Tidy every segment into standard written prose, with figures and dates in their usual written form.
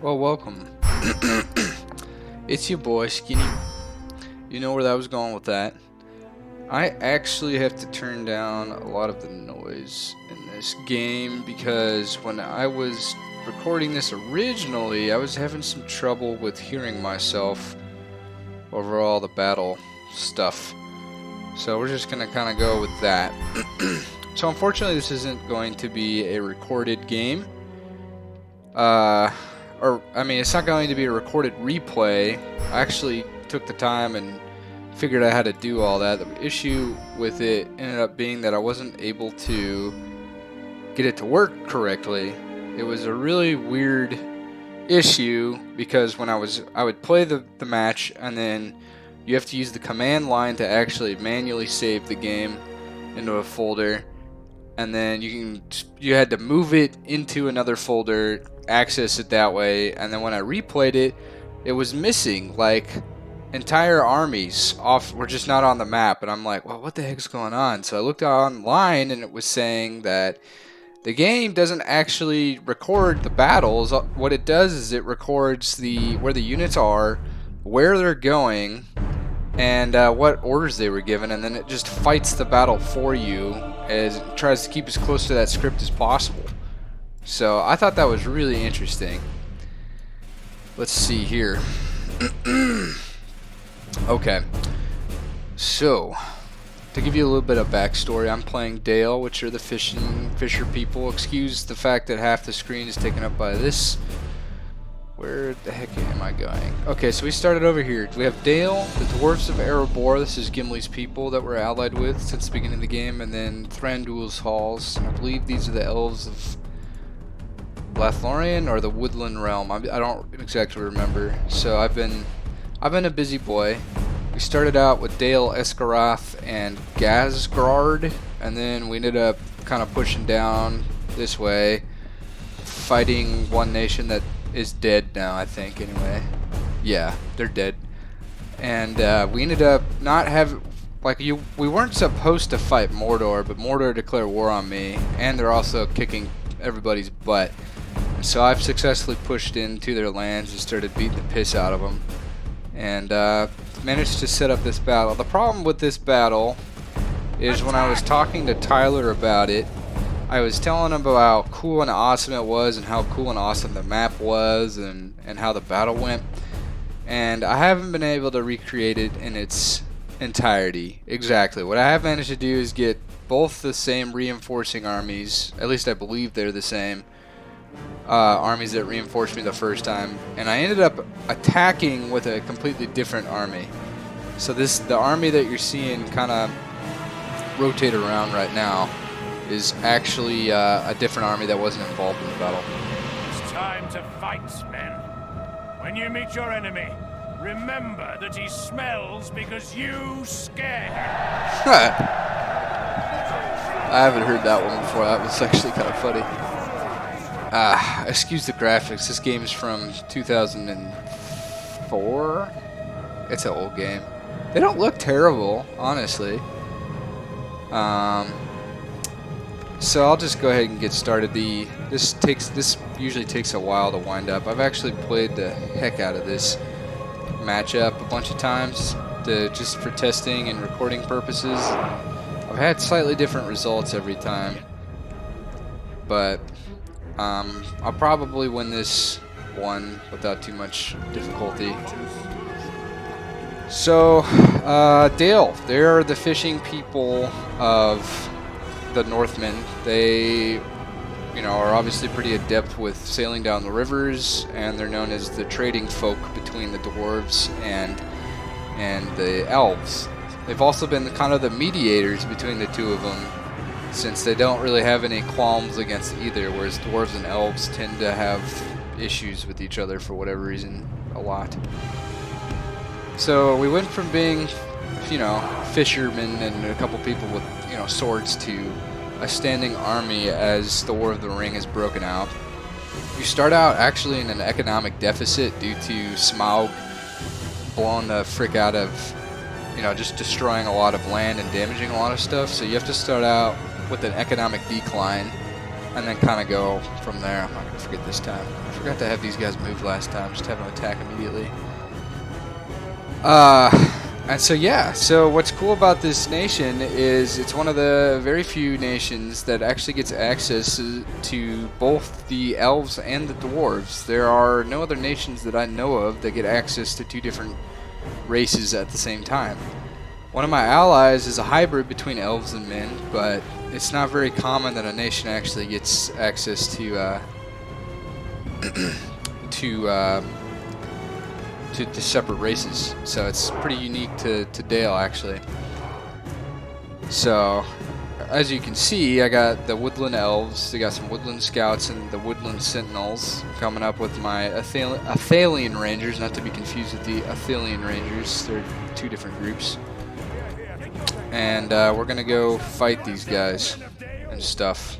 Well, welcome. It's your boy, Skinny. You know where I was going with that. I actually have to turn down a lot of the noise in this game because when I was recording this originally, I was having some trouble with hearing myself over all the battle stuff. So we're just going to kind of go with that. So unfortunately, this isn't going to be a recorded game. It's not going to be a recorded replay. I actually took the time and figured out how to do all that. The issue with it ended up being that I wasn't able to get it to work correctly. It was a really weird issue because when I would play the match, and then you have to use the command line to actually manually save the game into a folder, and then you had to move it into another folder, access it that way, and then when I replayed it, it was missing. Like, entire armies were just not on the map, and I'm like, well, what the heck's going on? So I looked online, and it was saying that the game doesn't actually record the battles. What it does is it records where the units are, where they're going, and what orders they were given, and then it just fights the battle for you as it tries to keep as close to that script as possible. So I thought that was really interesting. Let's see here. Okay, so to give you a little bit of backstory, I'm playing Dale, which are the fisher people. Excuse the fact that half the screen is taken up by this. Where the heck am I going? Okay, so we started over here. We have Dale, the dwarves of Erebor. This is Gimli's people that we're allied with since the beginning of the game, and then Thranduil's halls. I believe these are the elves of Lothlorien or the Woodland Realm. I don't exactly remember. So I've been a busy boy. We started out with Dale, Esgaroth, and Gazgrard, and then we ended up kind of pushing down this way, fighting one nation that is dead now, I think, anyway. Yeah, they're dead. And we ended up not having... we weren't supposed to fight Mordor, but Mordor declared war on me, and they're also kicking everybody's butt. So I've successfully pushed into their lands and started beating the piss out of them. And managed to set up this battle. The problem with this battle is when I was talking to Tyler about it, I was telling him about how cool and awesome it was and how cool and awesome the map was and how the battle went. And I haven't been able to recreate it in its entirety. Exactly. What I have managed to do is get both the same reinforcing armies, at least I believe they're the same, armies that reinforced me the first time, and I ended up attacking with a completely different army. So the army that you're seeing kind of rotate around right now is actually a different army that wasn't involved in the battle. It's time to fight, men. When you meet your enemy, remember that he smells because you scare him. I haven't heard that one before. That was actually kind of funny. Excuse the graphics. This game is from 2004. It's an old game. They don't look terrible, honestly. So I'll just go ahead and get started. This usually takes a while to wind up. I've actually played the heck out of this matchup a bunch of times just for testing and recording purposes. I've had slightly different results every time, but I'll probably win this one without too much difficulty. So, Dale, they're the fishing people of the Northmen. They, are obviously pretty adept with sailing down the rivers, and they're known as the trading folk between the dwarves and the elves. They've also been kind of the mediators between the two of them, since they don't really have any qualms against either, whereas dwarves and elves tend to have issues with each other for whatever reason a lot. So we went from being, fishermen and a couple people with, swords to a standing army as the War of the Ring is broken out. You start out actually in an economic deficit due to Smaug blowing the frick out of, just destroying a lot of land and damaging a lot of stuff. So you have to start out with an economic decline. and then kind of go from there. I'm not going to forget this time. I forgot to have these guys move last time, just have them attack immediately. And so yeah, so what's cool about this nation is it's one of the very few nations that actually gets access to both the elves and the dwarves. There are no other nations that I know of that get access to two different races at the same time. One of my allies is a hybrid between elves and men, but it's not very common that a nation actually gets access to to separate races. So it's pretty unique to Dale, actually. So as you can see, I got the woodland elves, I got some woodland scouts, and the woodland sentinels coming up with my Athalian rangers, not to be confused with the Athalian rangers. They're two different groups. And we're gonna go fight these guys and stuff.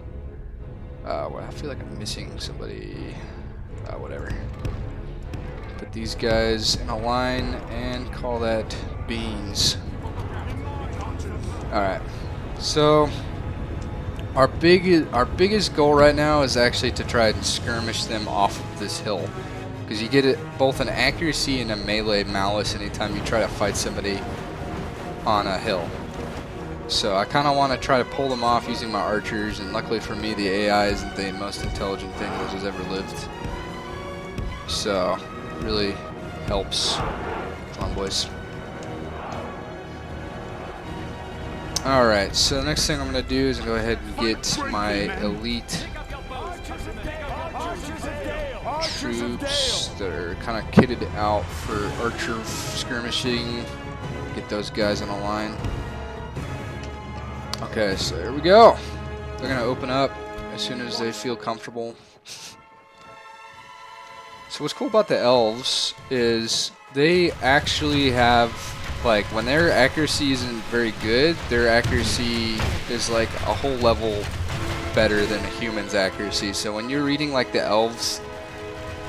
Well, I feel like I'm missing somebody. Whatever. Put these guys in a line and call that beans. Alright, so our biggest goal right now is actually to try and skirmish them off of this hill, because you get both an accuracy and a melee malice anytime you try to fight somebody on a hill. So I kind of want to try to pull them off using my archers, and luckily for me the AI isn't the most intelligent thing that has ever lived. So it really helps. Come on, boys. Alright, so the next thing I'm going to do is go ahead and get my elite troops that are kind of kitted out for archer skirmishing. Get those guys on a line. Okay, so here we go. They're going to open up as soon as they feel comfortable. So what's cool about the elves is they actually have, like, when their accuracy isn't very good, their accuracy is like a whole level better than a human's accuracy. So when you're reading like the elves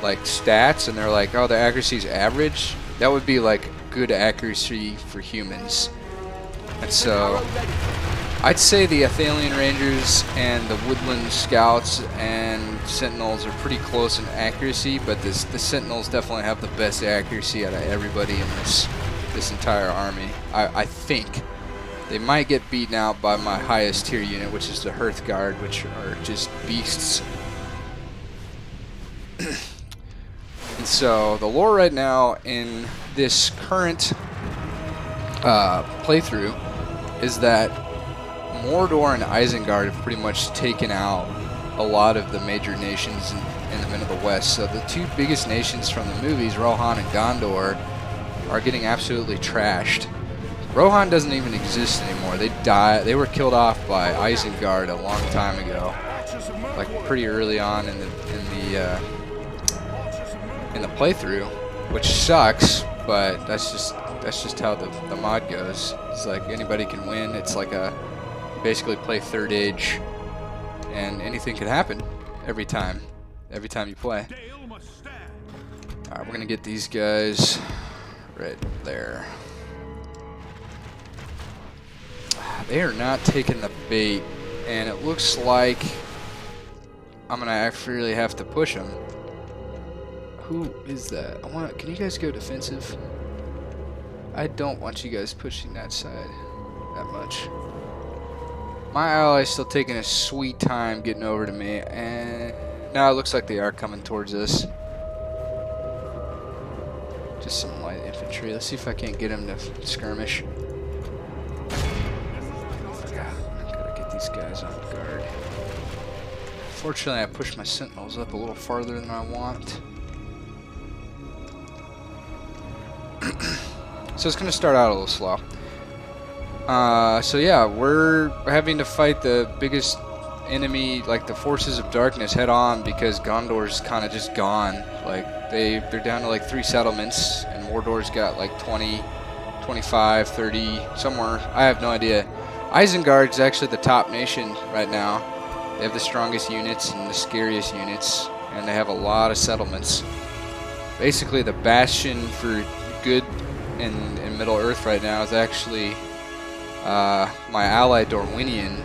like stats and they're like, oh, their accuracy is average, that would be like good accuracy for humans. And so I'd say the Athalian Rangers and the Woodland Scouts and Sentinels are pretty close in accuracy, but the Sentinels definitely have the best accuracy out of everybody in this entire army. I think they might get beaten out by my highest tier unit, which is the Hearthguard, which are just beasts. And so the lore right now in this current playthrough is that Mordor and Isengard have pretty much taken out a lot of the major nations in the Middle of the West. So the two biggest nations from the movies, Rohan and Gondor, are getting absolutely trashed. Rohan doesn't even exist anymore. They were killed off by Isengard a long time ago, like pretty early on in the playthrough, which sucks. But that's just how the mod goes. It's like anybody can win. It's like basically play Third Age, and anything can happen every time you play. Alright, we're gonna get these guys right there. They are not taking the bait, and it looks like I'm gonna actually have to push them. Who is that? Can you guys go defensive? I don't want you guys pushing that side that much. My ally's still taking a sweet time getting over to me, and now it looks like they are coming towards us. Just some light infantry. Let's see if I can't get them to skirmish. Gotta get these guys on guard. Fortunately, I pushed my sentinels up a little farther than I want. So it's going to start out a little slow. So yeah, we're having to fight the biggest enemy, like the forces of darkness, head on, because Gondor's kind of just gone. Like they're down to like 3 settlements, and Mordor's got like 20, 25, 30, somewhere. I have no idea. Isengard's actually the top nation right now. They have the strongest units and the scariest units, and they have a lot of settlements. Basically, the bastion for good in Middle Earth right now is actually my ally Dorwinion,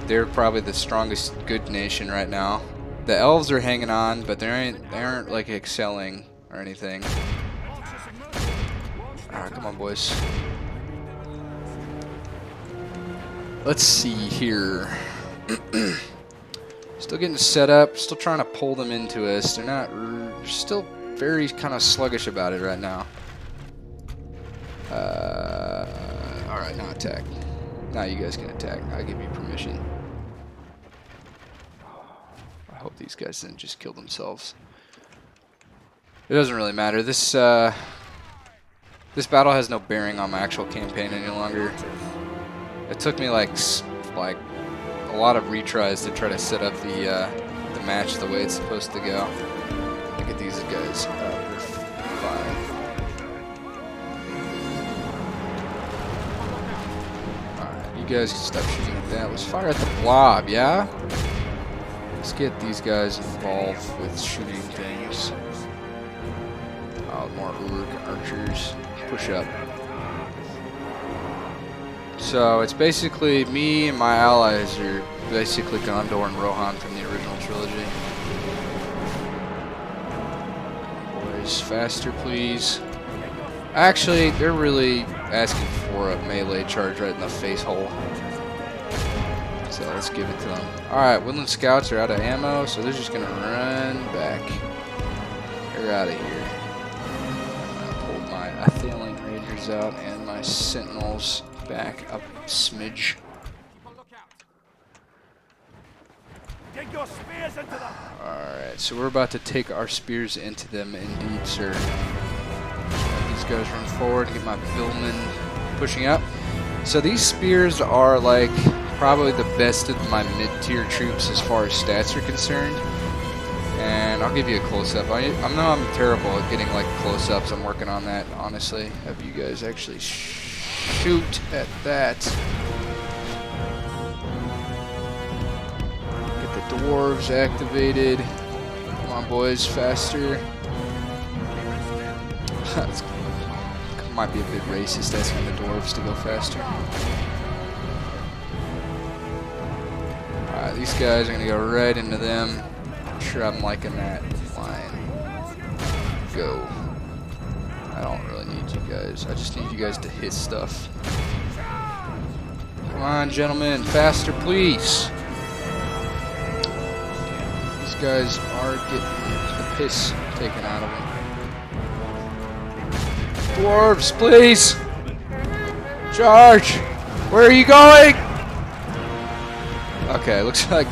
they're probably the strongest good nation right now. The elves are hanging on, but they aren't like excelling or anything. Alright, come on, boys. Let's see here. Still getting set up. Still trying to pull them into us. They're still very kind of sluggish about it right now. Alright, now attack. Now you guys can attack. I'll give you permission. I hope these guys didn't just kill themselves. It doesn't really matter. This battle has no bearing on my actual campaign any longer. It took me like a lot of retries to try to set up the match the way it's supposed to go. Look at these guys. They're fine. Alright, you guys can stop shooting at that. Let's fire at the blob, yeah? Let's get these guys involved with shooting things. Oh, more Uruk archers. Push up. So it's basically me and my allies are basically Gondor and Rohan from the original trilogy. Boys, faster please. Actually, they're really asking for a melee charge right in the face hole. So let's give it to them. Alright, Woodland Scouts are out of ammo, so they're just going to run back. They're out of here. I pulled my Athalian Rangers out and my Sentinels back up a smidge. Alright, so we're about to take our spears into them indeed, sir. These guys run forward, get my billmen pushing up. So these spears are like probably the best of my mid-tier troops as far as stats are concerned. And I'll give you a close-up. I know I'm terrible at getting like close-ups. I'm working on that, honestly. Have you guys actually shoot at that. Get the dwarves activated. Come on, boys, faster. That's, might be a bit racist asking the dwarves to go faster. Alright, these guys are going to go right into them. I'm sure I'm liking that line. Go. I don't really need you guys. I just need you guys to hit stuff. Come on, gentlemen. Faster, please. These guys are getting the piss taken out of them. Dwarves, please. Charge. Where are you going? Okay, looks like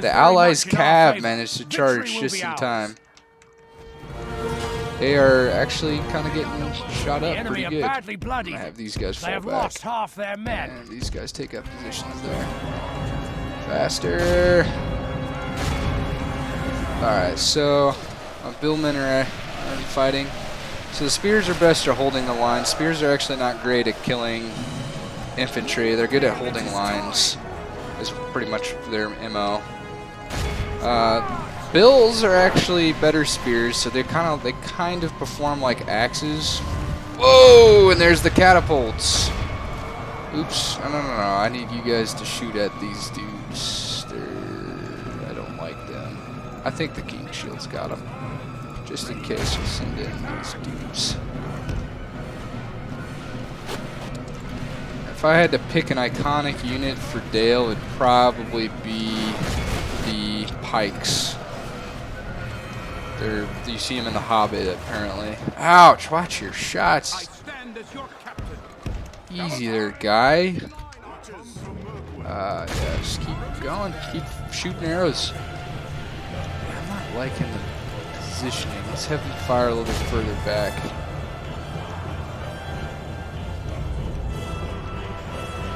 the Allies' cav managed to charge just in time. They are actually kind of getting shot up pretty good. I'm gonna have these guys fall back. Lost half their men. And these guys take up positions there. Faster. Alright, so my billmen are fighting. So the spears are best at holding the line. Spears are actually not great at killing infantry. They're good at holding lines. Is pretty much their MO. Bills are actually better spears, so they kind of perform like axes. Whoa! And there's the catapults. Oops! No! I need you guys to shoot at these dudes. I don't like them. I think the King Shield's got them. Just in case, we'll send in these dudes. If I had to pick an iconic unit for Dale, it'd probably be the Pikes. You see them in The Hobbit, apparently. Ouch! Watch your shots. Easy there, guy. Yeah, just keep going. Keep shooting arrows. I'm not liking the positioning. Let's have them fire a little further back.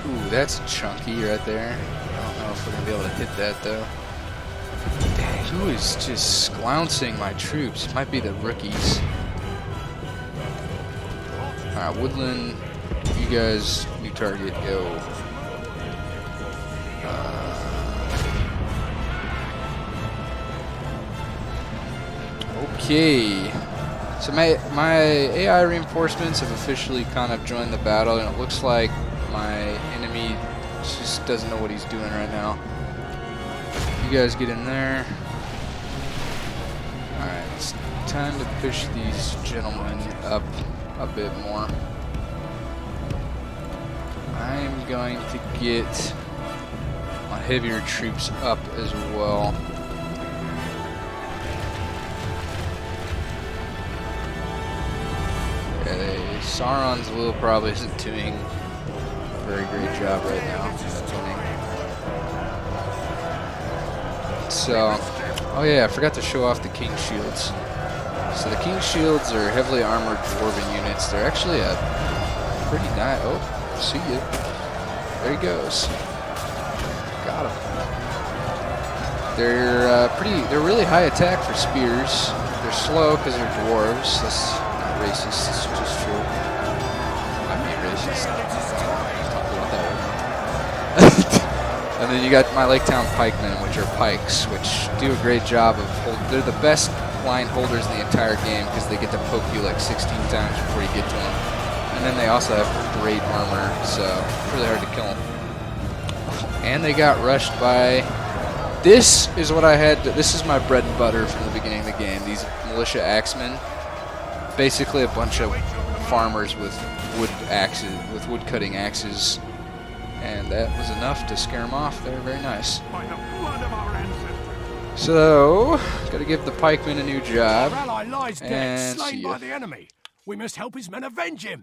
Ooh, that's chunky right there. I don't know if we're going to be able to hit that, though. Dang, who is just sklouncing my troops? It might be the rookies. Alright, Woodland, you guys, new target, go. Okay. So my AI reinforcements have officially kind of joined the battle, and it looks like my enemy just doesn't know what he's doing right now. You guys get in there. Alright, it's time to push these gentlemen up a bit more. I'm going to get my heavier troops up as well. Okay, Sauron's will probably isn't doing a very great job right now. So, oh yeah, I forgot to show off the King Shields. So the King Shields are heavily armored dwarven units. They're actually a pretty nice. Oh, see ya. There he goes. Got him. They're really high attack for spears. They're slow because they're dwarves. That's not racist. It's just true. I mean racist. Talk about that one. And then you got my Lake Town pikemen, which are pikes, which do a great job of they're the best line holders in the entire game because they get to poke you like 16 times before you get to them. And then they also have great armor, so it's really hard to kill them. And they got rushed by... This is what I had... This is my bread and butter from the beginning of the game. These militia axemen. Basically a bunch of farmers with wood axes, with wood cutting axes. And that was enough to scare them off. They're very nice. So, gotta give the pikemen a new job. Our ally lies dead, And slain see by ya. the enemy. We must help his men avenge him.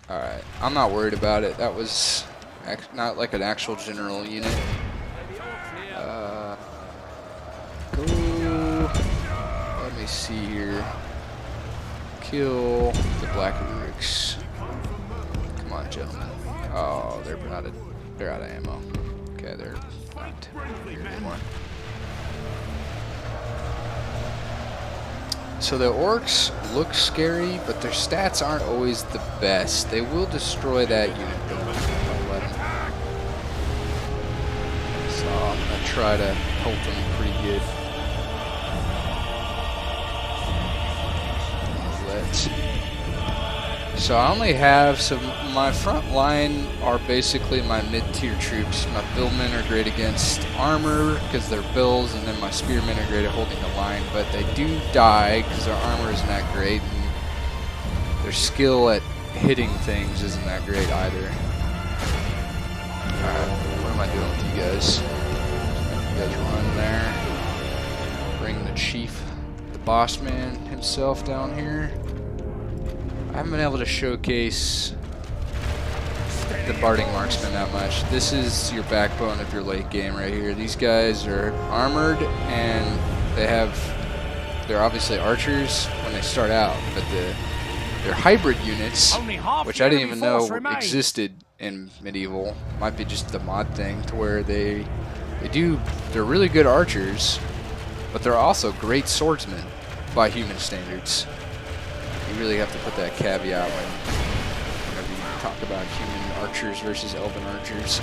Alright, I'm not worried about it. That was not like an actual general unit. Go. Let me see here. Kill the Black Rooks. Come on, gentlemen. Oh, they're out of ammo. Okay, they're not here anymore. So the orcs look scary, but their stats aren't always the best. They will destroy that unit though. Don't let them. So I'm gonna try to help them pretty good. So I only have, my front line are basically my mid-tier troops. My billmen are great against armor because they're bills, and then my spearmen are great at holding the line, but they do die because their armor isn't that great, and their skill at hitting things isn't that great either. Alright, what am I doing with you guys? You guys run there. Bring the chief, the boss man himself down here. I haven't been able to showcase the Barding Marksman that much. This is your backbone of your late game right here. These guys are armored and they're obviously archers when they start out, but they're hybrid units, which I didn't even know existed in medieval. Might be just the mod thing to where they're really good archers, but they're also great swordsmen by human standards. You really have to put that caveat whenever you talk about human archers versus elven archers,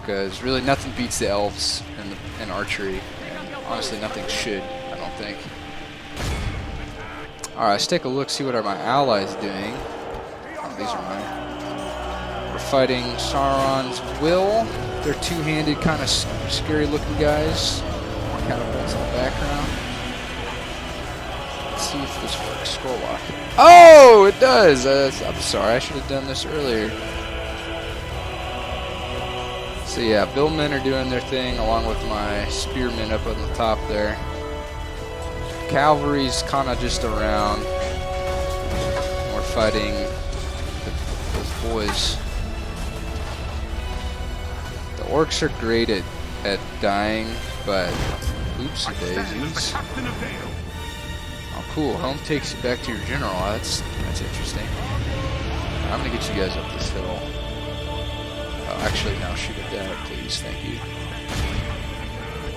because really nothing beats the elves in archery, and honestly nothing should, I don't think. Alright, let's take a look, see what are my allies doing. Oh, these are mine. We're fighting Sauron's will. They're two-handed, kind of scary looking guys. More catapults in the background. Let's see if this works. Scroll lock. Oh, it does! I'm sorry, I should have done this earlier. So yeah, billmen are doing their thing along with my spearmen up on the top there. Cavalry's kind of just around. We're fighting those boys. The orcs are great at dying, but oops daisies. Oh, cool. Home takes you back to your general. That's interesting. I'm gonna get you guys up this hill. Oh, actually, now shoot at that, please. Thank you.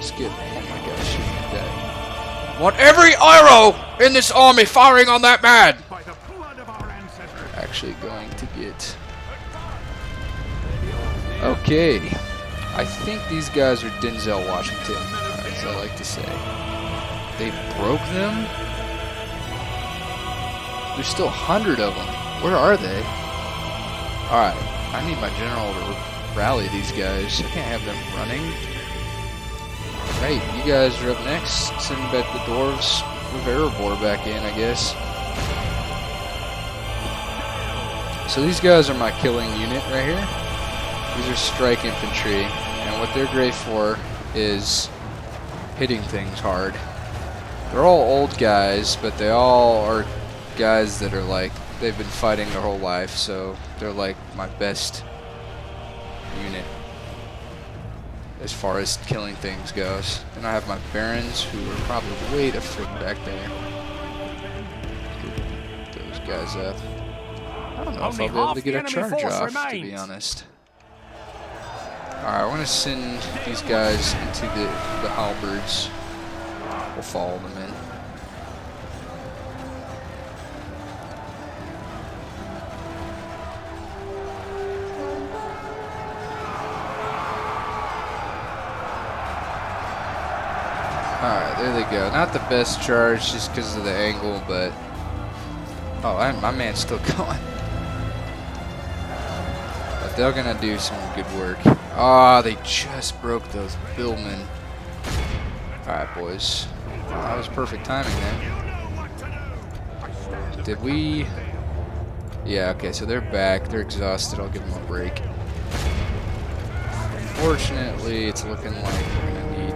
Skip. Oh my gosh, shoot at that. Want every arrow in this army firing on that man! Actually going to get... Okay. I think these guys are Denzel Washington, as I like to say. They broke them? There's still 100 of them. Where are they? Alright, I need my general to rally these guys. I can't have them running. Right, you guys are up next. Send back the dwarves with Erebor back in, I guess. So these guys are my killing unit right here. These are strike infantry, and what they're great for is hitting things hard. They're all old guys, but they all are guys that are like, they've been fighting their whole life, so they're like my best unit as far as killing things goes. Then I have my barons, who are probably way the frick back there. Get those guys up. I don't know if I'll be able to get a charge off, to be honest. Alright, I want to send these guys into the halberds. We'll follow them in. Alright, there they go. Not the best charge just because of the angle, but... Oh, my man's still going. But they're going to do some good work. Ah, they just broke those billmen. Alright, boys. That was perfect timing then. Did we... Yeah, okay, so they're back. They're exhausted. I'll give them a break. Unfortunately, it's looking like we're going to need...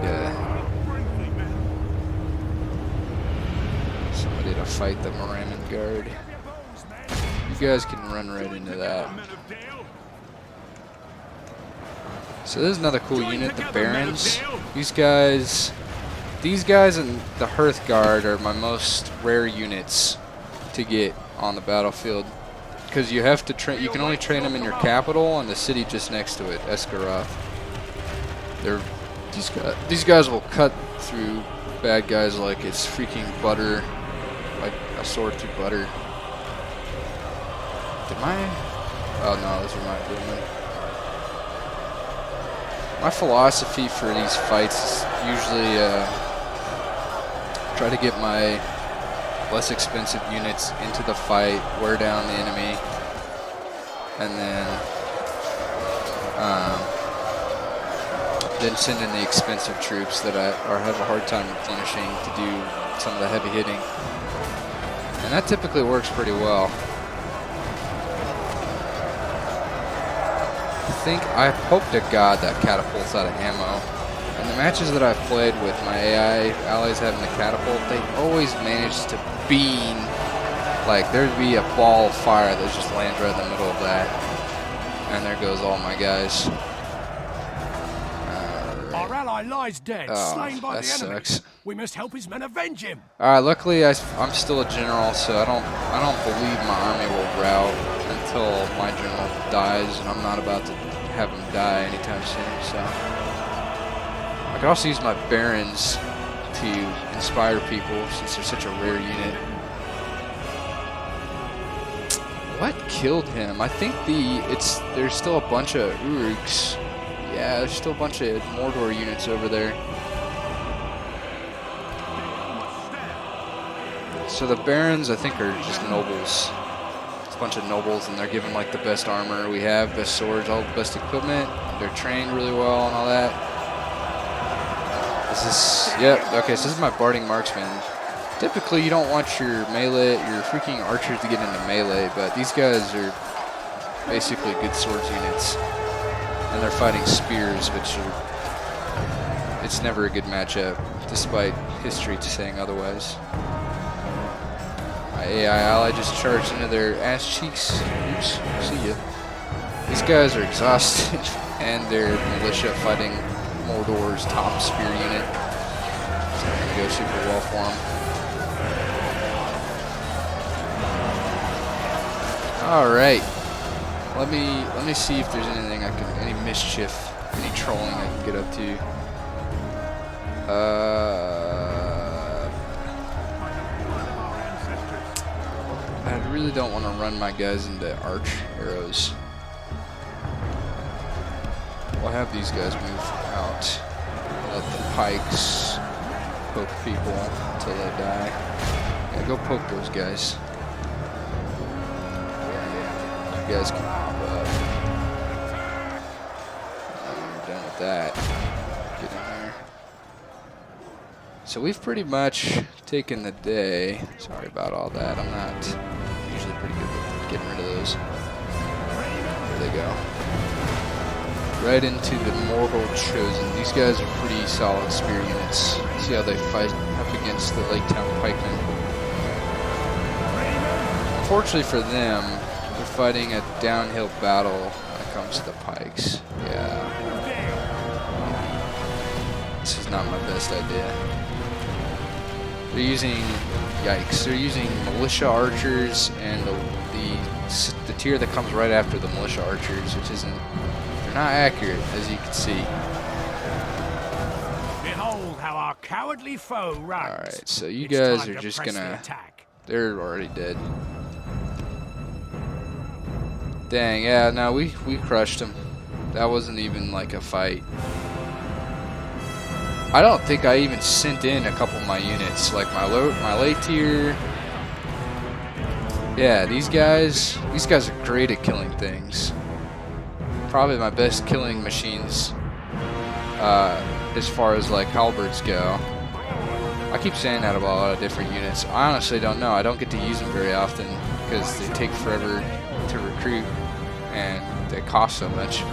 somebody to fight the Moraman Guard. You guys can run right into that. So this is another cool unit, the Barons. These guys and the Hearth Guard are my most rare units to get on the battlefield, because you have to train. You can only train them in your capital and the city just next to it, Esgaroth. These guys will cut through bad guys like it's freaking butter. Like a sword through butter. Oh no, those are my bowmen. My philosophy for these fights is usually try to get my less expensive units into the fight, wear down the enemy, and then send in the expensive troops that I have a hard time replenishing to do some of the heavy hitting. And that typically works pretty well. I hope to God that catapult's out of ammo. And the matches that I've played with my AI allies having the catapult, they always manage to beam. Like, there'd be a ball of fire that just lands right in the middle of that. And there goes all my guys. Our ally lies dead, slain by the enemy. Sucks. We must help his men avenge him. Alright, luckily I'm still a general, so I don't believe my army will rout until my general dies, and I'm not about to have him die anytime soon, so. I could also use my barons to inspire people, since they're such a rare unit. What killed him? I think there's still a bunch of Uruks. Yeah, there's still a bunch of Mordor units over there. So the barons, I think, are just nobles. It's a bunch of nobles, and they're given like the best armor we have, best swords, all the best equipment. They're trained really well and all that. Yep, okay, so this is my barding marksman. Typically, you don't want your freaking archers to get into melee, but these guys are basically good swords units. And they're fighting spears, it's never a good matchup, despite history saying otherwise. My AI ally just charged into their ass cheeks. Oops, see ya. These guys are exhausted, and their militia fighting Mordor's top spear unit. It's not gonna go super well for them. All right. Let me see if there's anything any mischief, any trolling I can get up to. I really don't want to run my guys into arch arrows. We'll have these guys move out. Let the pikes poke people until they die. Yeah, go poke those guys. You guys can pop up. with that. Get in there. So we've pretty much taken the day. Sorry about all that. I'm not usually pretty good with getting rid of those. There they go. Right into the Mordor Chosen. These guys are pretty solid spear units. See how they fight up against the Lake Town pikemen. Unfortunately for them, they're fighting a downhill battle when it comes to the pikes. Yeah. This is not my best idea. They're using, yikes, they're using militia archers and the tier that comes right after the militia archers, which isn't, they're not accurate, as you can see. Behold how our cowardly foe runs. Alright, so you guys are just gonna, they're already dead. Dang, yeah, no, we crushed them. That wasn't even like a fight. I don't think I even sent in a couple of my units, like my late tier. Yeah, these guys are great at killing things. Probably my best killing machines as far as like halberds go. I keep saying that about a lot of different units. I honestly don't know. I don't get to use them very often because they take forever to recruit and they cost so much.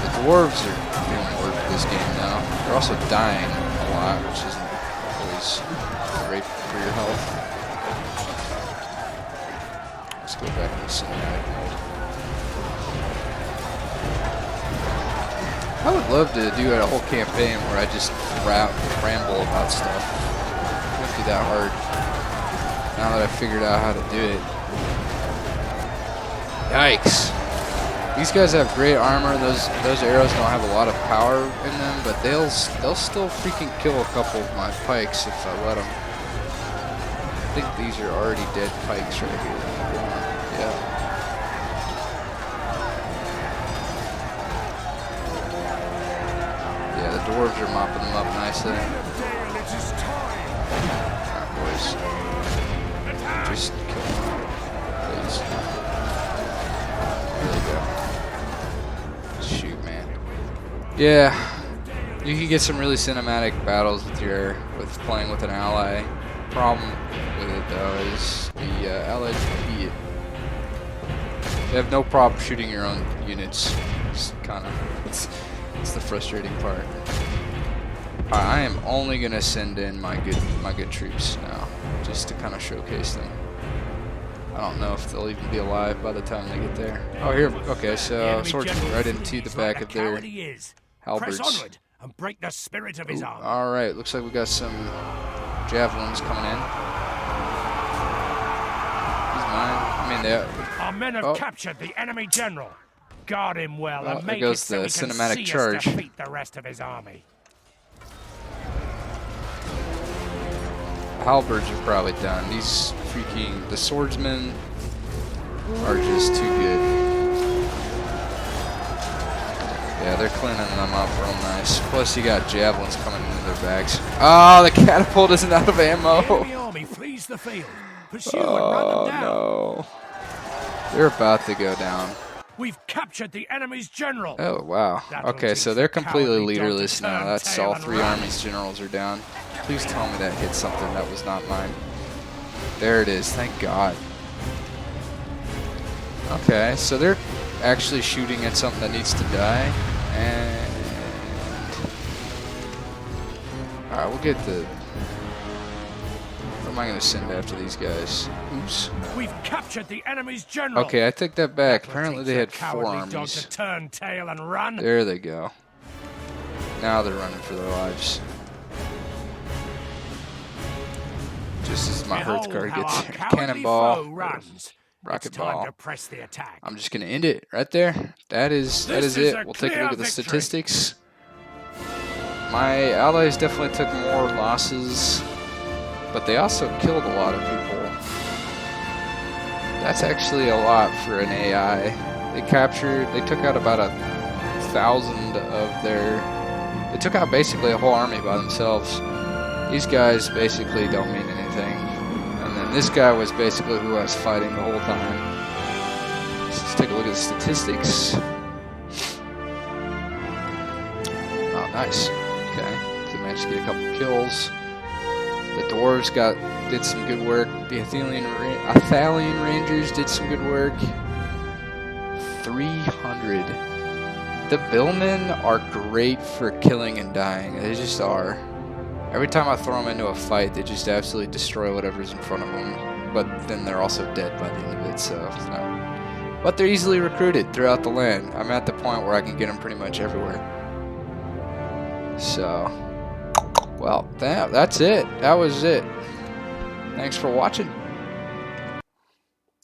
The dwarves are doing more for this game now. They're also dying a lot, which isn't always great for your health. Let's go back to the cinematic mode. I would love to do a whole campaign where I just ramble about stuff. It wouldn't be that hard. Now that I figured out how to do it. Yikes. These guys have great armor. Those arrows don't have a lot of power in them, but they'll still freaking kill a couple of my pikes if I let them. I think these are already dead pikes right here. Yeah. Yeah, the dwarves are mopping them up nicely. Alright, boys. Just kill them, please. There you go. Shoot, man. Yeah, you can get some really cinematic battles with playing with an ally. Problem with it though is the allies repeat it. They have no problem shooting your own units. It's kind of it's the frustrating part. I am only gonna send in my good troops now, just to kind of showcase them. I don't know if they'll even be alive by the time they get there. Oh, here. Okay, so swordsman right into the back of their halberds. And break the spirit of his army. All right, looks like we got some javelins coming in. He's mine. I mean, our men have captured the enemy general. Guard him well and make goes it so the we can cinematic see charge. us defeat the rest of his army. Halberds are probably done. These freaking the swordsmen are just too good. Yeah, they're cleaning them up real nice. Plus, you got javelins coming into their backs. Oh, the catapult isn't out of ammo. The enemy army flees the field. Pursue and run them down. No. They're about to go down. We've captured the enemy's general. Oh, wow. Okay, so they're completely leaderless now. That's all three armies generals are down. Please tell me that hit something that was not mine. There it is. Thank God. Okay, so they're actually shooting at something that needs to die. And alright, we'll get the... What am I going to send after these guys? Oops. We've captured the enemy's general. Okay, I take that back. Apparently they had 4 armies. To turn tail and run. There they go. Now they're running for their lives. Just as my Hearth card gets there. Cannonball. Rocket ball. To press the attack. I'm just gonna end it right there. That is it. We'll take a look at the statistics. My allies definitely took more losses, but they also killed a lot of people. That's actually a lot for an AI. They took out about 1,000 of their. They took out basically a whole army by themselves. These guys basically don't mean anything. And then this guy was basically who I was fighting the whole time. So let's take a look at the statistics. Nice. Okay. So managed to get a couple kills. The dwarves did some good work. The Athalian Rangers did some good work. 300. The Billmen are great for killing and dying. They just are. Every time I throw them into a fight, they just absolutely destroy whatever's in front of them. But then they're also dead by the end of it, so you know. But they're easily recruited throughout the land. I'm at the point where I can get them pretty much everywhere. So, well, that's it. That was it. Thanks for watching.